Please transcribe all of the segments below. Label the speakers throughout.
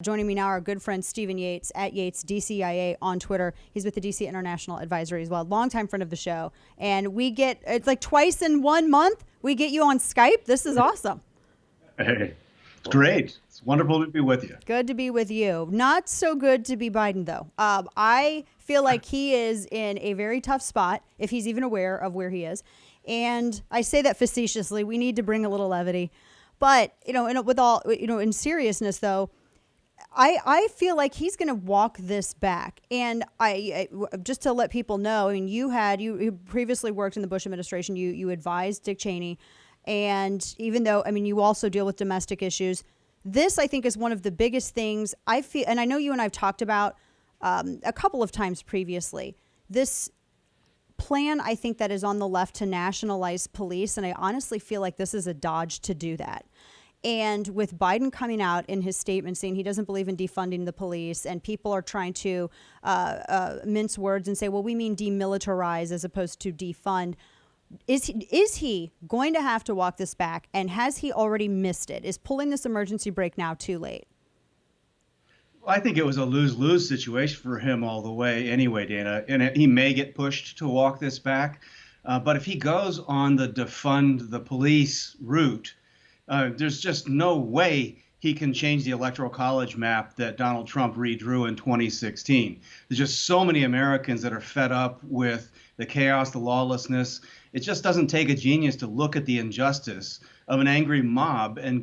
Speaker 1: Joining me now, our good friend Stephen Yates at Yates DCIA on Twitter. He's with the DC International Advisory as well, longtime friend of the show. And we get, it's like twice in 1 month, we get you on Skype. This is awesome.
Speaker 2: Hey, it's great. It's wonderful to be with you.
Speaker 1: Good to be with you. Not so good to be Biden, though. I feel like he is in a very tough spot, if he's even aware of where he is. And I say that facetiously. We need to bring a little levity. But, with all, in seriousness, though, I feel like he's going to walk this back. And I just to let people know, I mean, you previously worked in the Bush administration. You advised Dick Cheney. And even though, I mean, you also deal with domestic issues, this, I think, is one of the biggest things I feel. And I know you and I've talked about a couple of times previously, this plan, I think, that is on the left to nationalize police. And I honestly feel like this is a dodge to do that. And with Biden coming out in his statement saying he doesn't believe in defunding the police, and people are trying to mince words and say, well, we mean demilitarize as opposed to defund. Is he going to have to walk this back? And has he already missed it? Is pulling this emergency brake now too late?
Speaker 2: Well, I think it was a lose-lose situation for him all the way anyway, Dana. And he may get pushed to walk this back. But if he goes on the defund the police route, there's just no way he can change the electoral college map that Donald Trump redrew in 2016. There's just so many Americans that are fed up with the chaos, the lawlessness. It just doesn't take a genius to look at the injustice of an angry mob and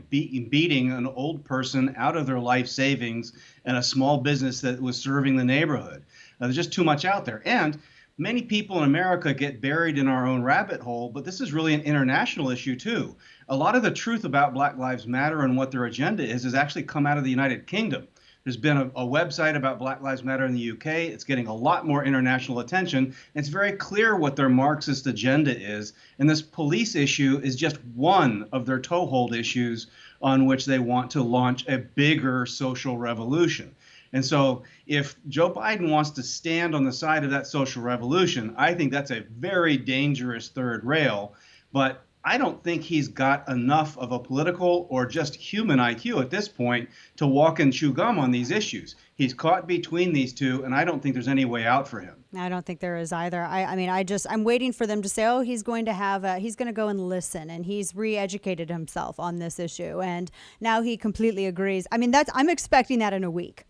Speaker 2: beating an old person out of their life savings and a small business that was serving the neighborhood. There's just too much out there. And many people in America get buried in our own rabbit hole, but this is really an international issue too. A lot of the truth about Black Lives Matter and what their agenda is has actually come out of the United Kingdom. There's been a website about Black Lives Matter in the UK. It's getting a lot more international attention. It's very clear what their Marxist agenda is. And this police issue is just one of their toehold issues on which they want to launch a bigger social revolution. And so if Joe Biden wants to stand on the side of that social revolution, I think that's a very dangerous third rail. But I don't think he's got enough of a political or just human IQ at this point to walk and chew gum on these issues. He's caught between these two, and I don't think there's any way out for him.
Speaker 1: I don't think there is either. I'm waiting for them to say, oh, he's going to go and listen, and he's re-educated himself on this issue, and now he completely agrees. I mean, I'm expecting that in a week.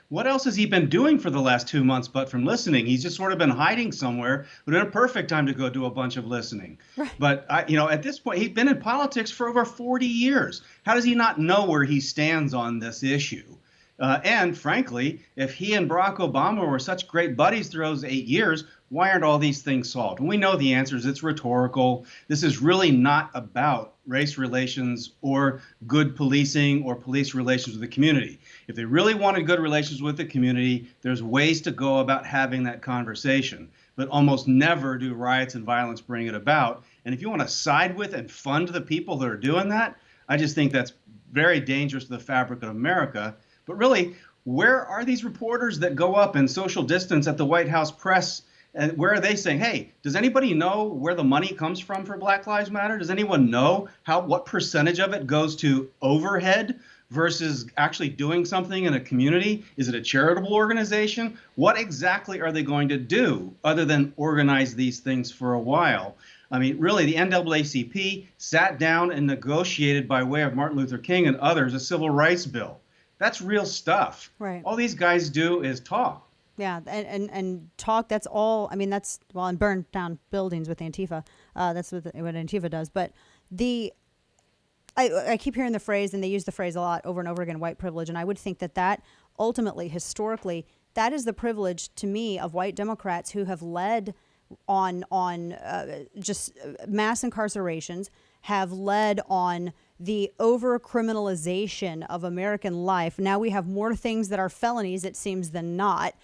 Speaker 2: What else has he been doing for the last 2 months but from listening? He's just sort of been hiding somewhere, but in a perfect time to go do a bunch of listening. Right. But, at this point, he's been in politics for over 40 years. How does he not know where he stands on this issue? And frankly, if he and Barack Obama were such great buddies through those 8 years, why aren't all these things solved? And we know the answer is it's rhetorical. This is really not about race relations or good policing or police relations with the community. If they really wanted good relations with the community, there's ways to go about having that conversation. But almost never do riots and violence bring it about. And if you want to side with and fund the people that are doing that, I just think that's very dangerous to the fabric of America. But really, where are these reporters that go up and social distance at the White House press? And where are they saying, hey, does anybody know where the money comes from for Black Lives Matter? Does anyone know what percentage of it goes to overhead versus actually doing something in a community? Is it a charitable organization? What exactly are they going to do other than organize these things for a while? I mean, really, the NAACP sat down and negotiated by way of Martin Luther King and others a civil rights bill. That's real stuff. Right. All these guys do is talk.
Speaker 1: Yeah, and talk, that's all. I mean, and burn down buildings with Antifa. That's what Antifa does. But I keep hearing the phrase, and they use the phrase a lot over and over again, white privilege. And I would think that ultimately, historically, that is the privilege to me of white Democrats who have led on just mass incarcerations, have led on the over-criminalization of American life. Now we have more things that are felonies, it seems, than not.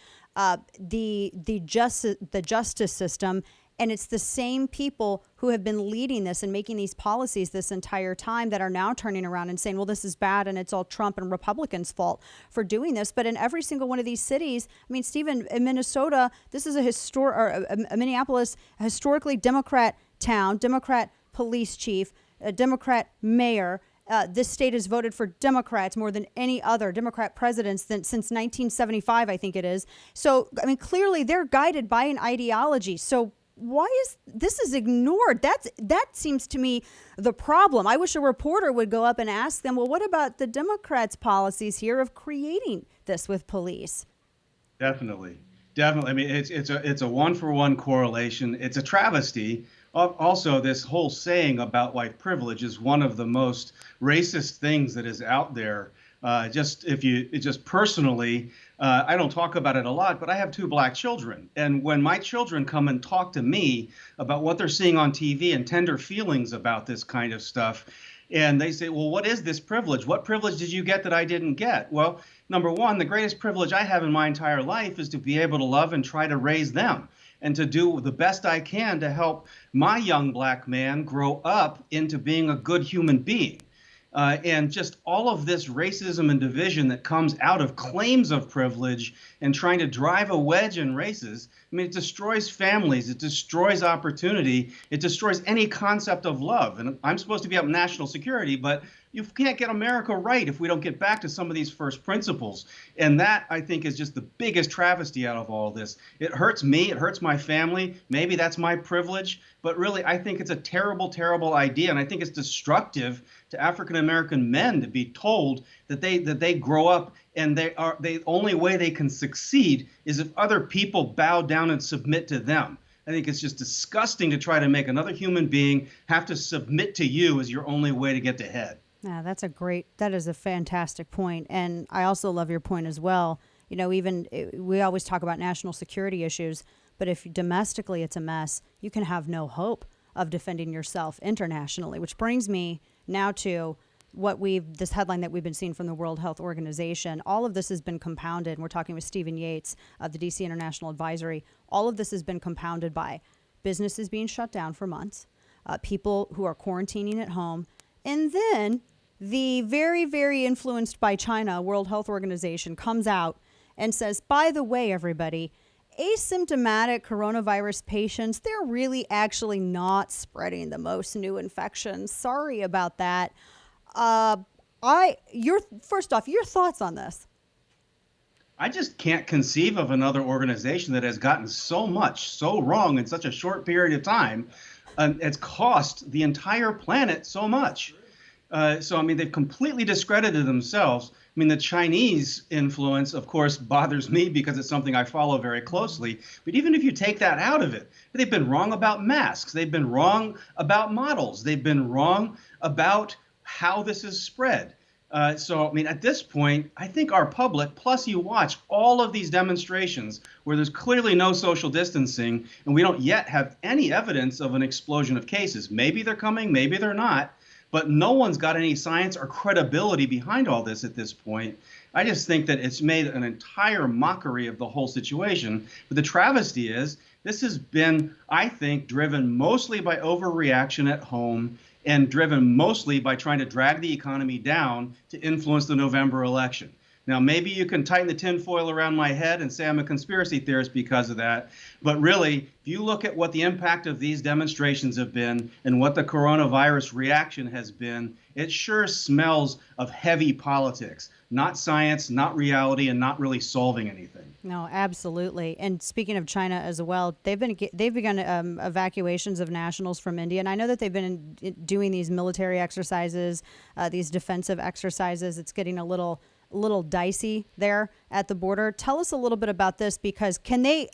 Speaker 1: The justice system, and it's the same people who have been leading this and making these policies this entire time that are now turning around and saying, well, this is bad and it's all Trump and Republicans' fault for doing this. But in every single one of these cities, I mean, Stephen, in Minnesota, this is a Minneapolis, a historically Democrat town, Democrat police chief, a Democrat mayor, This state has voted for Democrats more than any other Democrat presidents since 1975, I think it is. So, I mean, clearly they're guided by an ideology. So why is this is ignored? That seems to me the problem. I wish a reporter would go up and ask them, well, what about the Democrats' policies here of creating this with police?
Speaker 2: Definitely. Definitely. I mean, it's a one-for-one correlation. It's a travesty. Also, this whole saying about white privilege is one of the most racist things that is out there. Just personally, I don't talk about it a lot, but I have two black children. And when my children come and talk to me about what they're seeing on TV and tender feelings about this kind of stuff, and they say, well, what is this privilege? What privilege did you get that I didn't get? Well, number one, the greatest privilege I have in my entire life is to be able to love and try to raise them and to do the best I can to help my young black man grow up into being a good human being. And just all of this racism and division that comes out of claims of privilege and trying to drive a wedge in races, I mean, it destroys families, it destroys opportunity, it destroys any concept of love. And I'm supposed to be up national security, but you can't get America right if we don't get back to some of these first principles. And that, I think, is just the biggest travesty out of all this. It hurts me. It hurts my family. Maybe that's my privilege. But really, I think it's a terrible, terrible idea. And I think it's destructive to African-American men to be told that they grow up and the only way they can succeed is if other people bow down and submit to them. I think it's just disgusting to try to make another human being have to submit to you as your only way to get to head.
Speaker 1: Yeah, that is a fantastic point. And I also love your point as well. You know, we always talk about national security issues, but if domestically it's a mess, you can have no hope of defending yourself internationally, which brings me now to this headline that we've been seeing from the World Health Organization. All of this has been compounded. And we're talking with Stephen Yates of the DC International Advisory. All of this has been compounded by businesses being shut down for months, people who are quarantining at home, and then the very, very influenced by China World Health Organization comes out and says, by the way, everybody, asymptomatic coronavirus patients, they're really actually not spreading the most new infections. Sorry about that. First off, your thoughts on this?
Speaker 2: I just can't conceive of another organization that has gotten so much so wrong in such a short period of time. It's cost the entire planet so much. So, I mean, they've completely discredited themselves. I mean, the Chinese influence, of course, bothers me because it's something I follow very closely. But even if you take that out of it, they've been wrong about masks. They've been wrong about models. They've been wrong about how this is spread. So, I mean, at this point, I think our public, plus you watch all of these demonstrations where there's clearly no social distancing, and we don't yet have any evidence of an explosion of cases. Maybe they're coming, maybe they're not. But no one's got any science or credibility behind all this at this point. I just think that it's made an entire mockery of the whole situation. But the travesty is this has been, I think, driven mostly by overreaction at home and driven mostly by trying to drag the economy down to influence the November election. Now, maybe you can tighten the tinfoil around my head and say I'm a conspiracy theorist because of that. But really, if you look at what the impact of these demonstrations have been and what the coronavirus reaction has been, it sure smells of heavy politics, not science, not reality, and not really solving anything.
Speaker 1: No, absolutely. And speaking of China as well, they've begun evacuations of nationals from India. And I know that they've been doing these military exercises, these defensive exercises. It's getting a little dicey there at the border. Tell us a little bit about this, because aren't they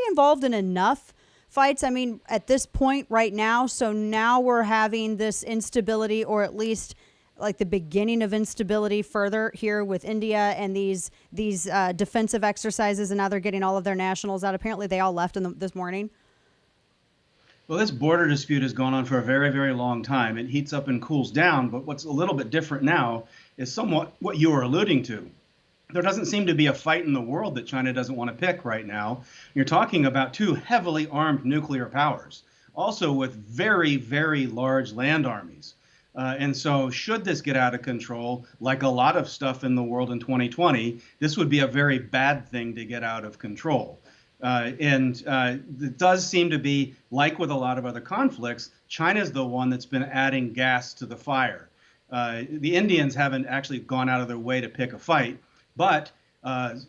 Speaker 1: involved in enough fights? I mean, at this point right now, so now we're having this instability, or at least like the beginning of instability further here with India and these defensive exercises, and now they're getting all of their nationals out. Apparently they all left this morning.
Speaker 2: Well, this border dispute has gone on for a very, very long time. It heats up and cools down, but what's a little bit different now is somewhat what you were alluding to. There doesn't seem to be a fight in the world that China doesn't want to pick right now. You're talking about two heavily armed nuclear powers, also with very, very large land armies. And so should this get out of control, like a lot of stuff in the world in 2020, this would be a very bad thing to get out of control. And it does seem to be, like with a lot of other conflicts, China's the one that's been adding gas to the fire. The Indians haven't actually gone out of their way to pick a fight, but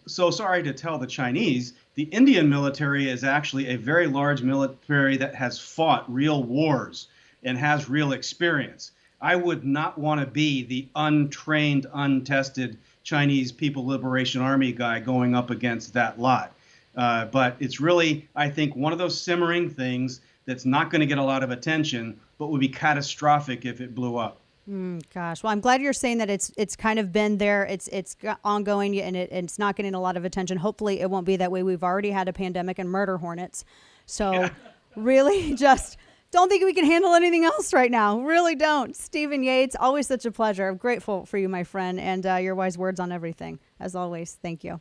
Speaker 2: so sorry to tell the Chinese, the Indian military is actually a very large military that has fought real wars and has real experience. I would not want to be the untrained, untested Chinese People Liberation Army guy going up against that lot. But it's really, I think, one of those simmering things that's not going to get a lot of attention, but would be catastrophic if it blew up.
Speaker 1: Gosh, well, I'm glad you're saying that it's kind of been there. It's ongoing, and it's not getting a lot of attention. Hopefully, it won't be that way. We've already had a pandemic and murder hornets, so really, just don't think we can handle anything else right now. Really don't. Stephen Yates, always such a pleasure. I'm grateful for you, my friend, and your wise words on everything. As always, thank you.